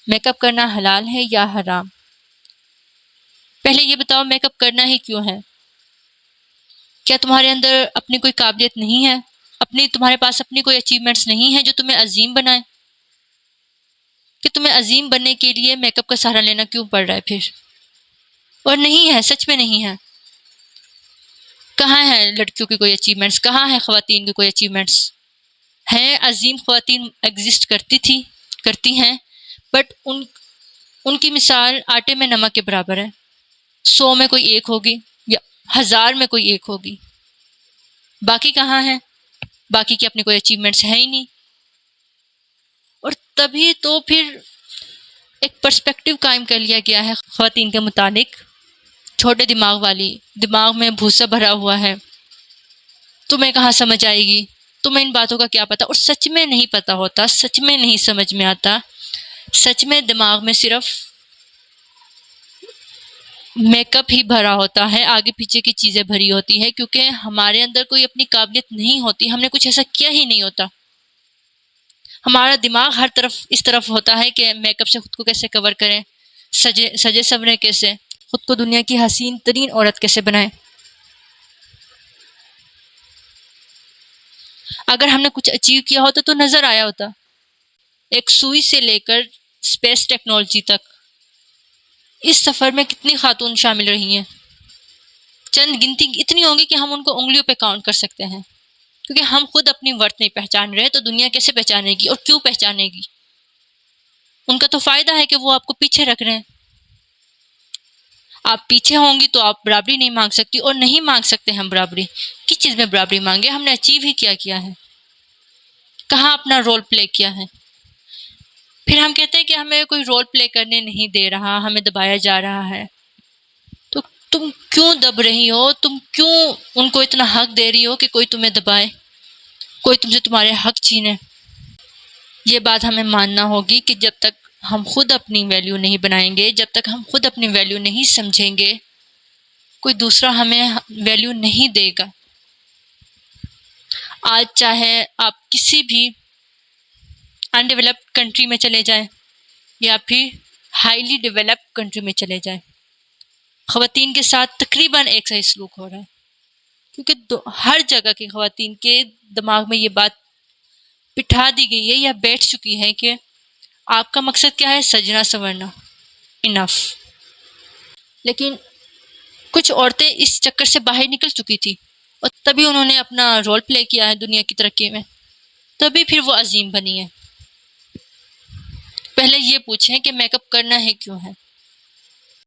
Make up کرنا حلال ہے یا حرام؟ پہلے یہ بتاؤ میک اپ کرنا ہی کیوں ہے؟ کیا تمہارے اندر اپنی کوئی قابلیت نہیں ہے؟ تمہارے پاس اپنی کوئی اچیومنٹس نہیں ہے جو تمہیں عظیم بنائے؟ کہ تمہیں عظیم بننے کے لیے میک اپ کا سہارا لینا کیوں پڑ رہا ہے پھر؟ اور نہیں ہے، سچ میں نہیں ہے۔ کہاں ہے لڑکیوں کی کوئی اچیومنٹس؟ کہاں ہے خواتین کی کوئی اچیومنٹس؟ ہیں عظیم خواتین ایگزسٹ کرتی ہیں، بٹ ان کی مثال آٹے میں نمک کے برابر ہے۔ 100 میں کوئی ایک ہوگی یا 1000 میں کوئی ایک ہوگی، باقی کہاں ہے؟ باقی کی اپنی کوئی اچیومنٹس ہے ہی نہیں۔ اور تبھی تو پھر ایک پرسپیکٹو قائم کر لیا گیا ہے خواتین کے متعلق، چھوٹے دماغ والی، دماغ میں بھوسا بھرا ہوا ہے، تمہیں کہاں سمجھ آئے گی، تمہیں ان باتوں کا کیا پتہ؟ اور سچ میں نہیں پتہ ہوتا، سچ میں نہیں سمجھ میں آتا، سچ میں دماغ میں صرف میک اپ ہی بھرا ہوتا ہے، آگے پیچھے کی چیزیں بھری ہوتی ہے، کیونکہ ہمارے اندر کوئی اپنی قابلیت نہیں ہوتی، ہم نے کچھ ایسا کیا ہی نہیں ہوتا۔ ہمارا دماغ ہر طرف اس طرف ہوتا ہے کہ میک اپ سے خود کو کیسے کور کریں، سجے سوریں کیسے، خود کو دنیا کی حسین ترین عورت کیسے بنائیں۔ اگر ہم نے کچھ اچیو کیا ہوتا تو نظر آیا ہوتا۔ ایک سوئی سے لے کر اسپیس ٹیکنالوجی تک اس سفر میں کتنی خاتون شامل رہی ہیں؟ چند گنتی اتنی ہوگی کہ ہم ان کو انگلیوں پہ کاؤنٹ کر سکتے ہیں، کیونکہ ہم خود اپنی ورتھ نہیں پہچان رہے تو دنیا کیسے پہچانے گی اور کیوں پہچانے گی؟ ان کا تو فائدہ ہے کہ وہ آپ کو پیچھے رکھ رہے ہیں۔ آپ پیچھے ہوں گی تو آپ برابری نہیں مانگ سکتی، اور نہیں مانگ سکتے ہم برابری۔ کس چیز میں برابری مانگے؟ ہم نے اچیو ہی کیا ہے؟ کہاں اپنا رول پلے کیا ہے؟ پھر ہم کہتے ہیں کہ ہمیں کوئی رول پلے کرنے نہیں دے رہا، ہمیں دبایا جا رہا ہے۔ تو تم کیوں دب رہی ہو؟ تم کیوں ان کو اتنا حق دے رہی ہو کہ کوئی تمہیں دبائے، کوئی تم سے تمہارے حق چھینے؟ یہ بات ہمیں ماننا ہوگی کہ جب تک ہم خود اپنی ویلیو نہیں بنائیں گے، جب تک ہم خود اپنی ویلیو نہیں سمجھیں گے، کوئی دوسرا ہمیں ویلیو نہیں دے گا۔ آج چاہے آپ کسی بھی انڈیولپڈ کنٹری میں چلے جائیں یا پھر ہائیلی ڈیولپڈ کنٹری میں چلے جائیں، خواتین کے ساتھ تقریباً ایک سا سلوک ہو رہا ہے، کیونکہ ہر جگہ کی خواتین کے دماغ میں یہ بات بٹھا دی گئی ہے یا بیٹھ چکی ہے کہ آپ کا مقصد کیا ہے؟ سجنا سنورنا، انف۔ لیکن کچھ عورتیں اس چکر سے باہر نکل چکی تھی اور تبھی انہوں نے اپنا رول پلے کیا ہے دنیا کی ترقی میں، تبھی پھر وہ عظیم بنی ہے۔ پہلے یہ پوچھیں کہ میک اپ کرنا ہے کیوں ہے؟